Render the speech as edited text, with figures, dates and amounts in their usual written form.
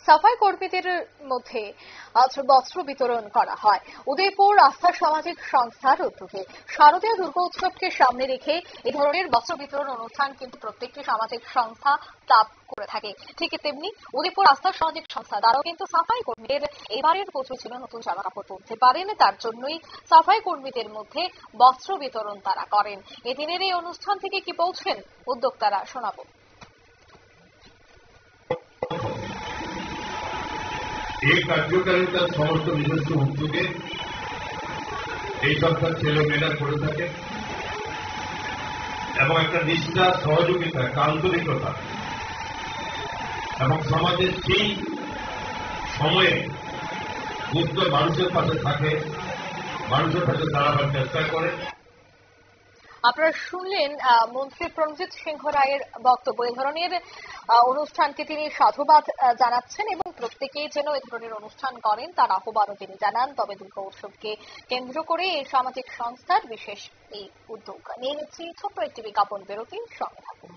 সাফাই কর্মীদের মধ্যে আজ বস্ত্র বিতরণ করা হয়। উদয়পুর আস্থা সামাজিক সংস্থার উদ্যোগে শারদীয় দুর্গোৎসবকে সামনে রেখে এ ধরনের বস্ত্র বিতরণ অনুষ্ঠান কিন্তু প্রত্যেকটি সামাজিক সংস্থা তাপ করে থাকে। ঠিক তেমনি উদয়পুর আস্থা সামাজিক সংস্থা তারাও কিন্তু সাফাই কর্মীদের এবারের পুজো ছিল নতুন জামা কাপড় পরতে পারেন, তার জন্যই সাফাই কর্মীদের মধ্যে বস্ত্র বিতরণ তারা করেন। এদিনের এই অনুষ্ঠান থেকে কি বলছেন উদ্যোক্তারা শোনাবো। এই কার্যকারিতার সমস্ত নিজস্ব উদ্যোগে এই সরকার ছেলেমেয়েরা করে থাকে এবং একটা নিষ্ঠা, সহযোগিতা, আন্তরিকতা এবং সমাজের সেই সময়ে মুক্ত মানুষের পাশে থাকে, মানুষের পাশে দাঁড়াবার চেষ্টা করে। আপনারা শুনলেন মন্ত্রী প্রণজিৎ সিংহ রায়ের বক্তব্য। এ ধরনের অনুষ্ঠানকে তিনি সাধুবাদ জানাচ্ছেন এবং প্রত্যেকেই যেন এ ধরনের অনুষ্ঠান করেন তার আহ্বানও তিনি জানান। তবে দুর্গা উৎসবকে কেন্দ্র করে এই সামাজিক সংস্থার বিশেষ এই উদ্যোগ নিয়ে নিচ্ছি ছোট্ট একটি বিজ্ঞাপন বিরতি, সঙ্গে থাকুন।